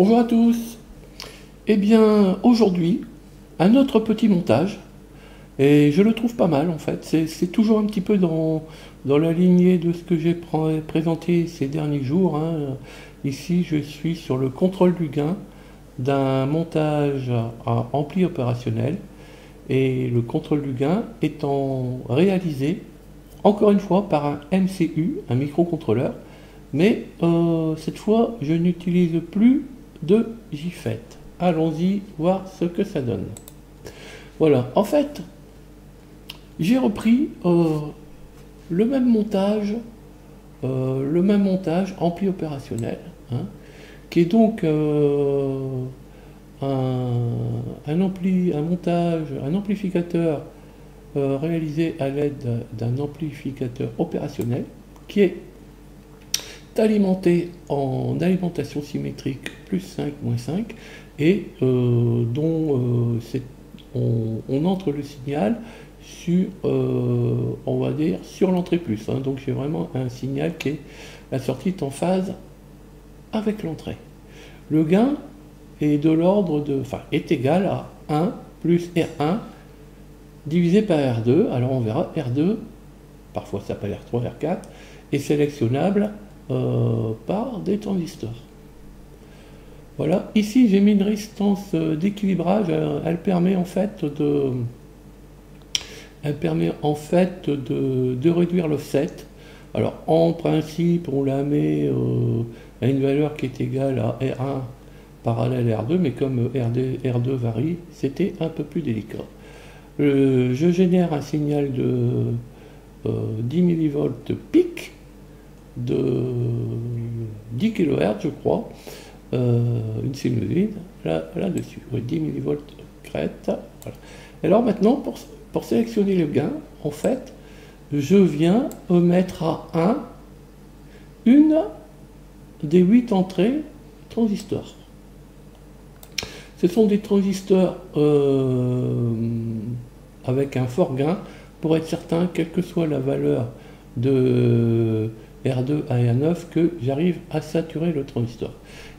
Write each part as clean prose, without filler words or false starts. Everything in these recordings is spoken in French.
Bonjour à tous. Eh bien, aujourd'hui, un autre petit montage, et je le trouve pas mal en fait. C'est toujours un petit peu dans la lignée de ce que j'ai présenté ces derniers jours, hein. Ici, je suis sur le contrôle du gain d'un montage à ampli opérationnel, et le contrôle du gain étant réalisé, encore une fois, par un MCU, un microcontrôleur, mais cette fois, je n'utilise plus de JFET. Allons-y voir ce que ça donne. Voilà, en fait, j'ai repris le même montage ampli opérationnel, hein, qui est donc un amplificateur réalisé à l'aide d'un amplificateur opérationnel qui est alimenté en alimentation symétrique plus 5, moins 5 et dont on entre le signal sur, on va dire, sur l'entrée plus, hein. Donc j'ai vraiment un signal qui est, la sortie est en phase avec l'entrée. Le gain est de l'ordre de, enfin, est égal à 1 plus R1 divisé par R2. Alors on verra, R2, parfois ça s'appelle R3, R4, est sélectionnable par des transistors. Voilà, ici j'ai mis une résistance d'équilibrage, elle permet en fait de réduire l'offset. Alors en principe on la met à une valeur qui est égale à R1 parallèle à R2, mais comme R2 varie, c'était un peu plus délicat. Je génère un signal de 10 millivolts pic de 10 kHz, je crois, une sinusoïde là-dessus, 10 millivolts crête. Voilà. Alors maintenant, pour sélectionner le gain, en fait, je viens mettre à 1 une des 8 entrées transistors. Ce sont des transistors avec un fort gain pour être certain, quelle que soit la valeur de R2 à R9, que j'arrive à saturer le transistor.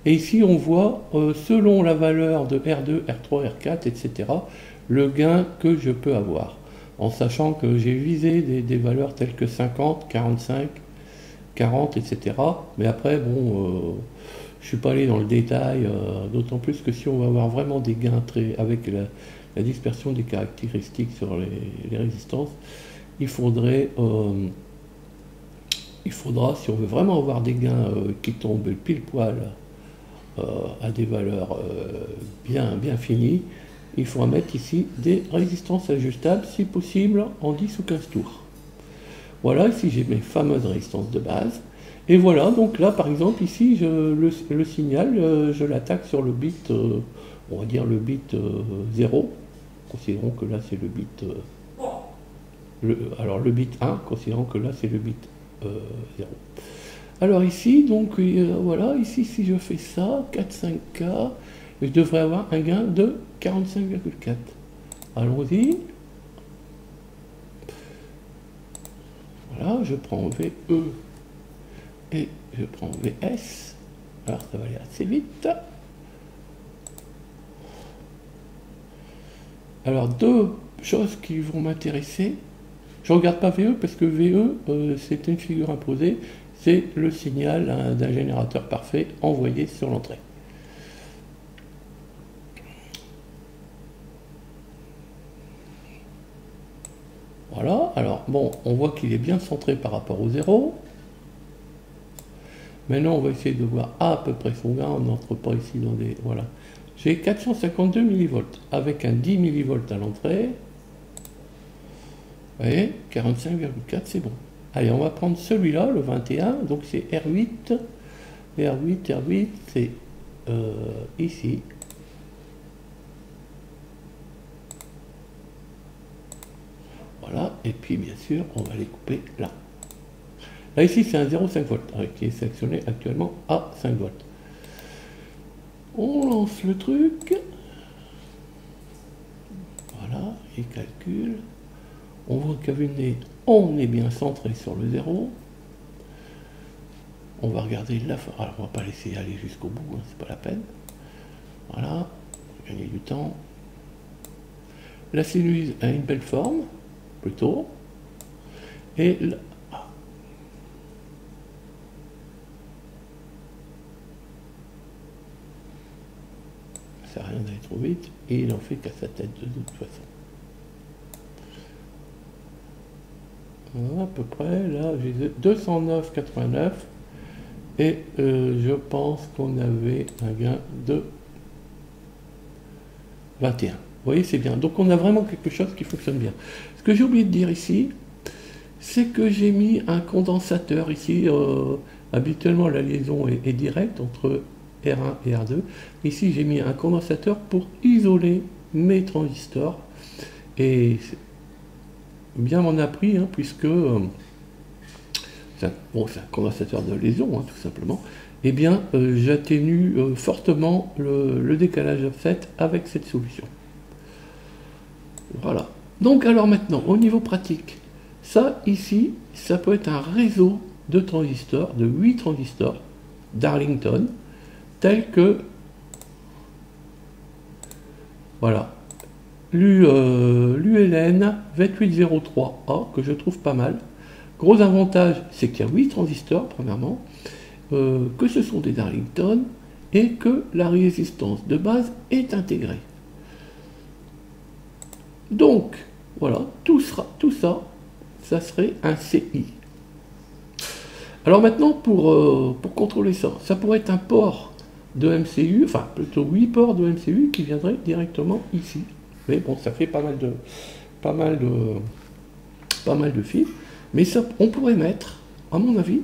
Et ici on voit, selon la valeur de R2, R3, R4, etc., le gain que je peux avoir, en sachant que j'ai visé des valeurs telles que 50, 45, 40, etc. Mais après, bon, je ne suis pas allé dans le détail, d'autant plus que si on va avoir vraiment des gains avec la dispersion des caractéristiques sur les résistances, il faudra, si on veut vraiment avoir des gains qui tombent pile poil à des valeurs bien finies, il faudra mettre ici des résistances ajustables, si possible en 10 ou 15 tours. Voilà, ici j'ai mes fameuses résistances de base. Et voilà, donc là par exemple, ici le signal, je l'attaque sur le bit, on va dire le bit 0. Considérons que là c'est le bit... alors le bit 1, considérons que là c'est le bit 0. Alors ici, donc voilà, ici si je fais ça, 4-5K, je devrais avoir un gain de 45,4. Allons-y. Voilà, je prends VE et je prends VS. Alors ça va aller assez vite. Alors deux choses qui vont m'intéresser. Je ne regarde pas VE parce que VE c'est une figure imposée, c'est le signal d'un générateur parfait envoyé sur l'entrée. Voilà, alors bon, on voit qu'il est bien centré par rapport au 0. Maintenant, on va essayer de voir à peu près son gain. On n'entre pas ici dans des... Voilà. J'ai 452 millivolts avec un 10 millivolts à l'entrée. Vous voyez, 45,4, c'est bon. Allez, on va prendre celui-là, le 21. Donc c'est R8. R8, c'est ici. Voilà, et puis bien sûr, on va les couper là. Là, ici, c'est un 0,5 volts qui est sélectionné actuellement à 5 volts. On lance le truc. Voilà, il calcule. On voit qu'à vue de nez, on est bien centré sur le 0. On va regarder la fin. Alors, on va pas laisser aller jusqu'au bout, hein, c'est pas la peine. du temps. La sinuse a une belle forme, plutôt. Et ça sert à rien d'aller trop vite, et il en fait qu'à sa tête de toute façon. Voilà, à peu près, là j'ai 209,89 et je pense qu'on avait un gain de 21. Vous voyez, c'est bien. Donc on a vraiment quelque chose qui fonctionne bien. Ce que j'ai oublié de dire ici, c'est que j'ai mis un condensateur ici. Habituellement, la liaison est directe entre R1 et R2. Ici, j'ai mis un condensateur pour isoler mes transistors. Et bien m'en a pris, hein, puisque c'est un condensateur de liaison, hein, tout simplement. Eh bien, j'atténue fortement le décalage offset avec cette solution. Voilà. Donc, alors maintenant, au niveau pratique, ça, ici, ça peut être un réseau de transistors, de 8 transistors Darlington, tels que, voilà, l'ULN 2803A, que je trouve pas mal. Gros avantage, c'est qu'il y a 8 transistors, premièrement, que ce sont des Darlington, et que la résistance de base est intégrée. Donc, voilà, tout ça, ça serait un CI. Alors maintenant, pour contrôler ça, ça pourrait être un port de MCU, enfin plutôt 8 ports de MCU qui viendraient directement ici. Mais bon, ça fait pas mal de fils. Mais ça, on pourrait mettre, à mon avis,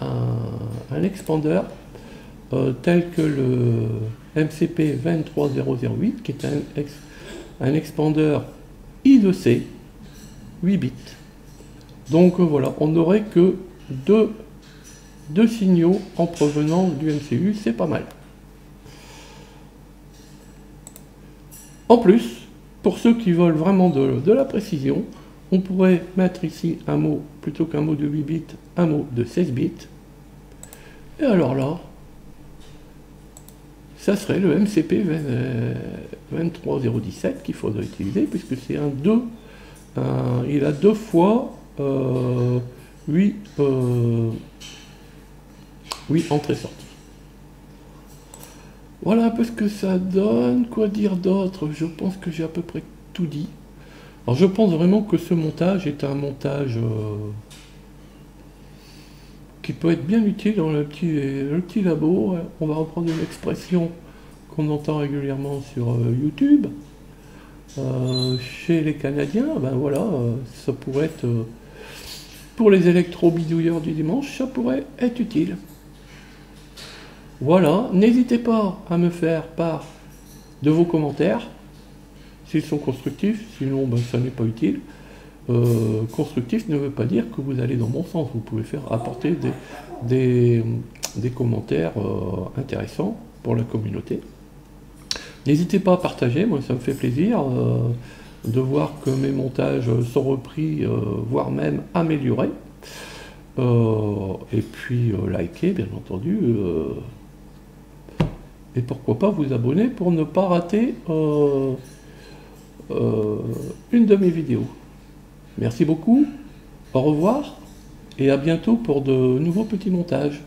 un expander tel que le MCP 23008, qui est un expander I2C, 8 bits. Donc voilà, on n'aurait que deux signaux en provenance du MCU, c'est pas mal. En plus, pour ceux qui veulent vraiment de la précision, on pourrait mettre ici un mot, plutôt qu'un mot de 8 bits, un mot de 16 bits. Et alors là, ça serait le MCP 23017 qu'il faudrait utiliser, puisque c'est un 2, il a 2 fois 8 entrées-sorties. Voilà un peu ce que ça donne. Quoi dire d'autre? Je pense que j'ai à peu près tout dit. Alors je pense vraiment que ce montage est un montage qui peut être bien utile dans le petit labo. On va reprendre une expression qu'on entend régulièrement sur YouTube. Chez les Canadiens, ben voilà, ça pourrait être, pour les électro-bidouilleurs du dimanche, ça pourrait être utile. Voilà, n'hésitez pas à me faire part de vos commentaires, s'ils sont constructifs, sinon ben, ça n'est pas utile. Constructif ne veut pas dire que vous allez dans mon sens, vous pouvez apporter des commentaires intéressants pour la communauté. N'hésitez pas à partager, moi ça me fait plaisir de voir que mes montages sont repris, voire même améliorés. Et puis likez bien entendu, et pourquoi pas vous abonner pour ne pas rater une de mes vidéos. Merci beaucoup, au revoir et à bientôt pour de nouveaux petits montages.